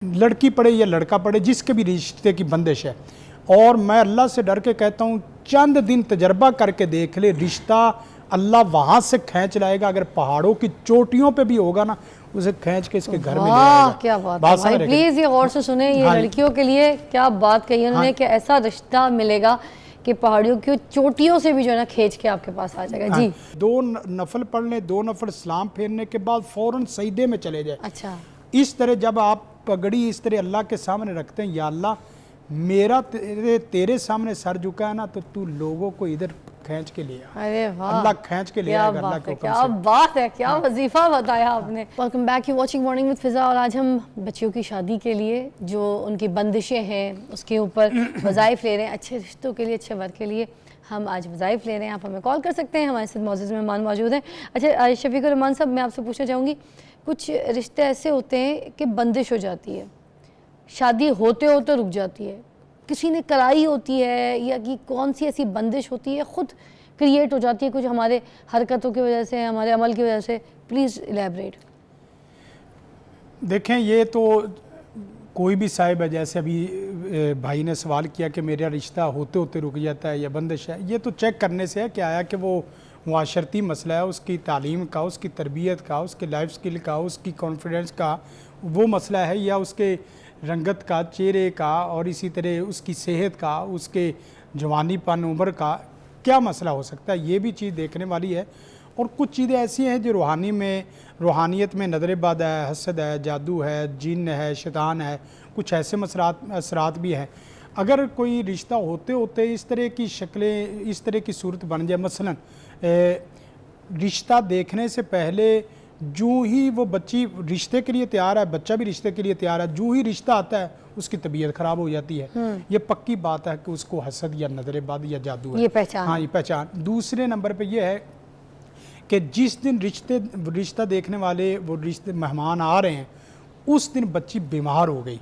लड़की पड़े या लड़का पड़े, जिसके भी रिश्ते की बंदिश है, और मैं अल्लाह से डर के कहता हूँ चंद दिन तजर्बा करके देख ले, रिश्ता अल्लाह वहाँ से खींच लाएगा। अगर पहाड़ों की चोटियों पे भी होगा ना, उसे खींच के इसके घर में ले आएगा। क्या बात है भाई, प्लीज ये गौर से सुने, ये लड़कियों के लिए क्या बात कही उन्होंने कि ऐसा रिश्ता मिलेगा कि पहाड़ियों की चोटियों से भी जो है ना खींच के आपके पास आ जाएगा। जी, 2 नफल पढ़ ले, 2 नफल सलाम फेरने के बाद फौरन सजदे में चले जाए। अच्छा, इस तरह जब आप पगड़ी इस तरह अल्लाह के सामने रखते हैं, या अल्लाह मेरा तेरे सामने सर झुका है ना, तो तू लोगों को इधर खींच के लिया। अरे वाह, अल्लाह खींच के लिया अल्लाह के हुक्म से। क्या बात है, क्या वजीफा बताया आपने। Welcome back, you watching morning with Fiza. और आज हम बच्चियों की शादी के लिए जो उनकी बंदिशें हैं उसके ऊपर वज़ाइफ ले रहे हैं। अच्छे रिश्तों के लिए, अच्छे वर्क के लिए हम आज वज़ाइफ ले रहे हैं। आप हमें कॉल कर सकते हैं, हमारे साथ मौजूद मेहमान मौजूद हैं। अच्छा शफीकुर रहमान साहब, मैं आपसे पूछना चाहूँगी, कुछ रिश्ते ऐसे होते हैं कि बंदिश हो जाती है, शादी होते होते रुक जाती है, किसी ने कराई होती है, या कि कौन सी ऐसी बंदिश होती है खुद क्रिएट हो जाती है कुछ हमारे हरकतों की वजह से, हमारे अमल की वजह से। Please elaborate. देखें, ये तो कोई भी साहिब है, जैसे अभी भाई ने सवाल किया कि मेरा रिश्ता होते होते रुक जाता है या बंदिश है, ये तो चेक करने से है कि आया कि वो मुआशरती मसला है, उसकी तालीम का, उसकी तरबियत का, उसके लाइफ स्किल का, उसकी कॉन्फिडेंस का वो मसला है, या उसके रंगत का, चेहरे का, और इसी तरह उसकी सेहत का, उसके जवानीपन उम्र का क्या मसला हो सकता है। ये भी चीज़ देखने वाली है। और कुछ चीज़ें ऐसी हैं जो रूहानियत में नज़र-ए-बद है, हसद है, जादू है, जिन है, शैतान है, कुछ ऐसे असरात भी हैं। अगर कोई रिश्ता होते होते इस तरह की शक्लें, इस तरह की सूरत बन जाए, मसलन रिश्ता देखने से पहले जो ही वो बच्ची रिश्ते के लिए तैयार है, बच्चा भी रिश्ते के लिए तैयार है, जो ही रिश्ता आता है उसकी तबीयत ख़राब हो जाती है। ये पक्की बात है कि उसको हसद या नज़र-ए-बद या जादू है। ये पहचान, हाँ, ये पहचान। दूसरे नंबर पे ये है कि जिस दिन रिश्ता देखने वाले वो रिश्ते मेहमान आ रहे हैं, उस दिन बच्ची बीमार हो गई।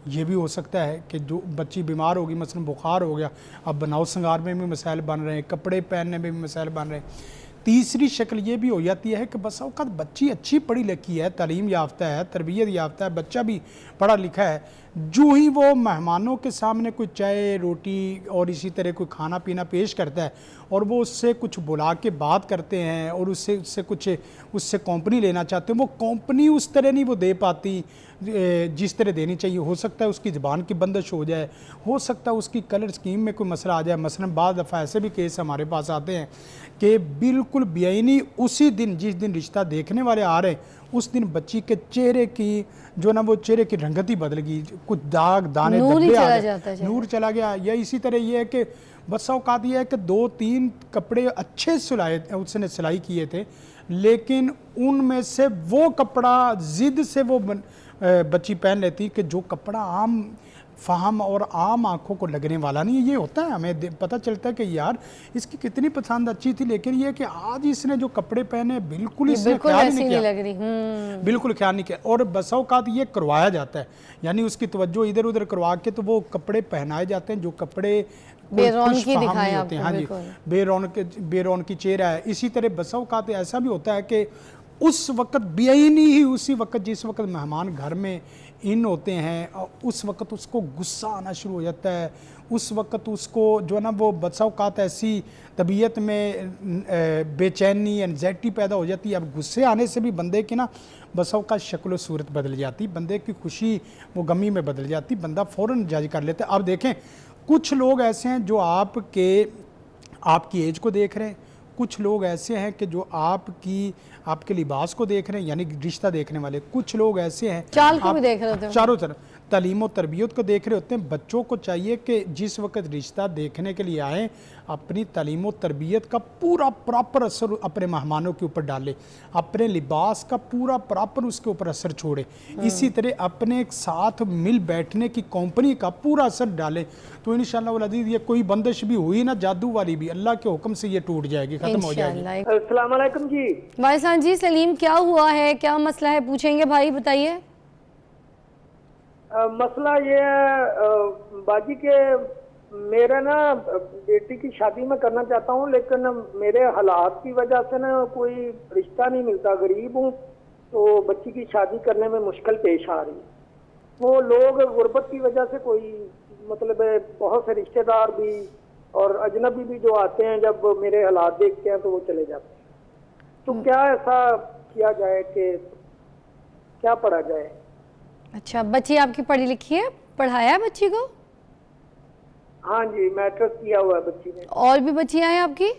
ये भी हो सकता है कि जो बच्ची बीमार होगी, मसलन बुखार हो गया, अब बनाव संगार में भी मसाइल बन रहे हैं, कपड़े पहनने में भी मसाइल बन रहे हैं। तीसरी शक्ल ये भी हो जाती है कि बस औक़ात बच्ची अच्छी पढ़ी लिखी है, तालीम याफ्ता है, तरबियत याफ्ता है, बच्चा भी पढ़ा लिखा है, जो ही वो मेहमानों के सामने कोई चाय रोटी और इसी तरह कोई खाना पीना पेश करता है, और वो उससे कुछ बुला के बात करते हैं और उससे कंपनी लेना चाहते हैं, वो कंपनी उस तरह नहीं वो दे पाती जिस तरह देनी चाहिए। हो सकता है उसकी ज़बान की बंदिश हो जाए, हो सकता है उसकी कलर स्कीम में कोई मसला आ जाए। मसलन बाद दफ़ा ऐसे भी केस हमारे पास आते हैं कि बिल्कुल बेआईनी उसी दिन जिस दिन रिश्ता देखने वाले आ रहे हैं, उस दिन बच्ची के चेहरे की जो ना वो चेहरे की रंगत ही बदल गई, कुछ दाग दाने धब्बे आ गए, नूर चला गया। या इसी तरह ये है कि बस औकात ये है कि 2-3 कपड़े अच्छे उसने सिलाई किए थे, लेकिन उनमें से वो कपड़ा ज़िद से वो बच्ची पहन लेती कि जो कपड़ा आम फ़हम और आम आँखों को लगने वाला नहीं है। ये होता है, हमें पता चलता है कि यार इसकी कितनी पसंद अच्छी थी, लेकिन ये कि आज इसने जो कपड़े पहने बिल्कुल इसने ख्याल नहीं किया, बिल्कुल ख्याल नहीं किया। और बसों का ये करवाया जाता है, यानी उसकी तवज्जो इधर उधर करवा के तो वो कपड़े पहनाए जाते हैं जो कपड़े बेरौनकी दिखाए होते हैं। हाँ जी, बेरौनकी चेहरा है। इसी तरह बसों का ऐसा भी होता है कि उस वक़्त बेआईनी ही उसी वक़्त जिस वक़्त मेहमान घर में इन होते हैं, उस वक़्त उसको गुस्सा आना शुरू हो जाता है। उस वक़्त उसको जो है ना वो बसाओकात ऐसी तबीयत में बेचैनी, एनजाइटी पैदा हो जाती है। अब गुस्से आने से भी बंदे की ना बसाओकात शक्ल सूरत बदल जाती, बंदे की खुशी वो गमी में बदल जाती, बंदा फ़ौरन जज कर लेता है। अब देखें, कुछ लोग ऐसे हैं जो आपकी एज को देख रहे हैं, कुछ लोग ऐसे हैं कि जो आपके लिबास को देख रहे हैं, यानी रिश्ता देखने वाले। कुछ लोग ऐसे हैं चाल को भी देख रहे होते हैं, चारों तरफ तालीम और तरबियत को देख रहे होते हैं। बच्चों को चाहिए कि जिस वक्त रिश्ता देखने के लिए आए, अपनी तालीम और तरबियत का पूरा प्रॉपर असर अपने मेहमानों के ऊपर डाले, अपने लिबास का पूरा प्रॉपर उसके ऊपर असर छोड़े। इसी तरह अपने साथ मिल बैठने की कंपनी का पूरा असर डाले, तो इंशाअल्लाह वल अज़ीज़ ये कोई बंदिश भी हुई ना जादू वाली भी, अल्लाह के हुक्म से ये टूट जाएगी, खत्म हो जाएगी। अस्सलाम वालेकुम जी। भाई साहब जी, सलीम क्या हुआ है, क्या मसला है, पूछेंगे भाई, बताइए। मसला ये है बाजी के मेरा ना बेटी की शादी मैं करना चाहता हूँ, लेकिन मेरे हालात की वजह से ना कोई रिश्ता नहीं मिलता, गरीब हूँ, तो बच्ची की शादी करने में मुश्किल पेश आ रही है। वो लोग गुर्बत की वजह से कोई मतलब बहुत से रिश्तेदार भी और अजनबी भी जो आते हैं, जब मेरे हालात देखते हैं तो वो चले जाते हैं। तो क्या ऐसा किया जाए कि क्या पढ़ा जाए? अच्छा, बच्ची आपकी पढ़ी लिखी है, पढ़ाया है बच्ची को? हाँ जी, मैट्रिक किया हुआ है बच्ची ने। और भी बच्चियां हैं आपकी?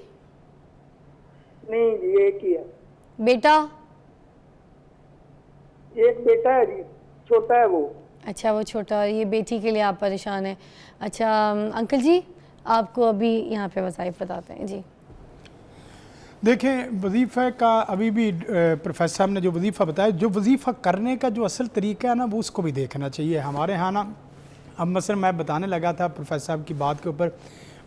नहीं जी, एक ही है। बेटा? एक बेटा है जी, छोटा है वो। अच्छा, वो छोटा, ये बेटी के लिए आप परेशान हैं। अच्छा अंकल जी, आपको अभी यहाँ पे वज़ाइफ बताते हैं जी। देखें, वजीफ़े का अभी भी प्रोफेसर साहब ने जो वजीफ़ा बताया, जो वजीफ़ा करने का जो असल तरीका है ना, वो उसको भी देखना चाहिए। हमारे यहाँ ना, अब मसलन मैं बताने लगा था प्रोफेसर साहब की बात के ऊपर,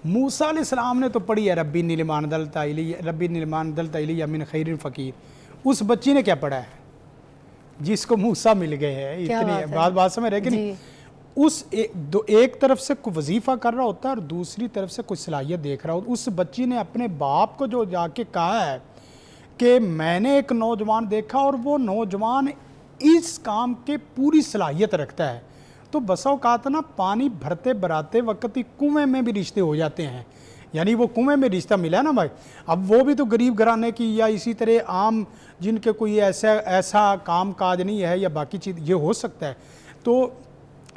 मूसा अलैहिस्सलाम ने तो पढ़ी है रब्बी निलमान दल तैली अमिन खैरिन फ़कीर। उस बच्ची ने क्या पढ़ा है जिसको मूसा मिल गए हैं? इतनी बात समझ रहे कि नहीं? उस एक तरफ से कोई वजीफ़ा कर रहा होता है और दूसरी तरफ से कोई सलाहियत देख रहा होता। उस बच्ची ने अपने बाप को जो जाके कहा है कि मैंने एक नौजवान देखा और वो नौजवान इस काम के पूरी सलाहियत रखता है, तो बसा औकात ना पानी भरते भराते वक्त ही कुएं में भी रिश्ते हो जाते हैं। यानी वो कुएं में रिश्ता मिला ना भाई, अब वो भी तो गरीब घराने की या इसी तरह आम जिनके कोई ऐसा काम काज नहीं है या बाकी चीज़, ये हो सकता है। तो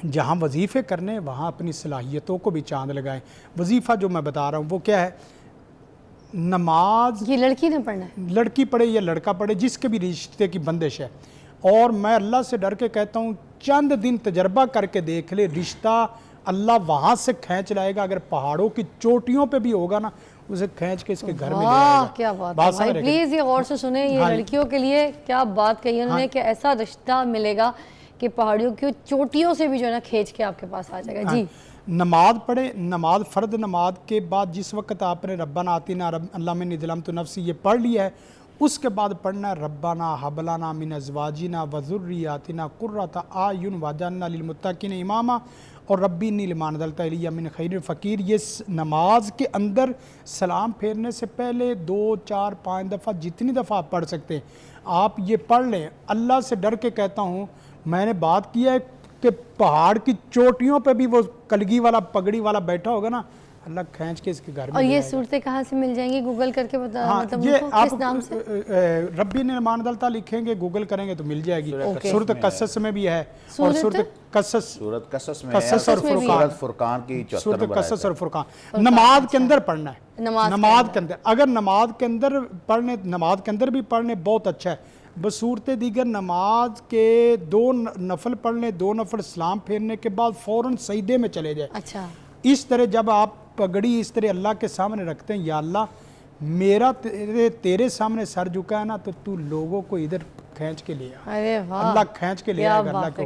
जहाँ वजीफ़े करने वहाँ अपनी सलाहियतों को भी चांद लगाएं। वजीफ़ा जो मैं बता रहा हूँ वो क्या है? नमाज ये लड़की ने पढ़ना है? लड़की पढ़े या लड़का पढ़े, जिसके भी रिश्ते की बंदिश है। और मैं अल्लाह से डर के कहता हूँ, चंद दिन तजर्बा करके देख ले, रिश्ता अल्लाह वहाँ से खींच लाएगा। अगर पहाड़ों की चोटियों पे भी होगा ना, उसे खींच के इसके घर में ले आएगा। क्या बात है भाई, प्लीज़ ये गौर से सुने, ये लड़कियों के लिए क्या बात कही उन्होंने कि ऐसा रिश्ता मिलेगा कि पहाड़ियों की चोटियों से भी जो है ना खींच के आपके पास आ जाएगा। जी, नमाज पढ़े, नमाज फ़र्द नमाज के बाद जिस वक्त आपने रब्बाना आतिना अल्लाह में निज़लम तो नफ्सी ये पढ़ लिया है, उसके बाद पढ़ना है रब्बाना हबलाना मिन अज़वाजिना व ज़ुर्रियातिना कुर्रता आयुन वजअलना लिलमुत्तक़ीना इमामा और रब्बी नीलमान दलता इलिया मिन खैरिन फ़कीर। ये नमाज के अंदर सलाम फेरने से पहले 2, 4, 5 दफ़ा जितनी दफ़ा आप पढ़ सकते हैं आप ये पढ़ लें। अल्लाह से डर के कहता हूँ, मैंने बात किया है कि पहाड़ की चोटियों पे भी वो कलगी वाला पगड़ी वाला बैठा होगा ना, अल्लाह खींच के इसके घर में। और ये सूरतें कहाँ से मिल जाएंगी? गूगल करके बता। हाँ, मतलब ये किस आप नाम से? रब्बी निलमान दलता लिखेंगे, गूगल करेंगे तो मिल जाएगी। सूरत कसस में भी है और सूरत कसस में कसस और फुरकान की सूरत कसस और फुरकान। नमाज के अंदर पढ़ना है, नमाज के अंदर। अगर नमाज के अंदर पढ़ने, नमाज के अंदर भी पढ़ने बहुत अच्छा है। बसूरत दीगर नमाज के 2 नफल पढ़ने, 2 नफल सलाम फेरने के बाद फ़ौरन सजदे में चले जाए। अच्छा, इस तरह जब आप पगड़ी इस तरह अल्लाह के सामने रखते हैं, या अल्लाह मेरा तेरे सामने सर झुका है ना, तो तू लोगों को इधर खींच के ले आ। अरे वाह, अल्लाह खींच के ले आएगा अल्लाह के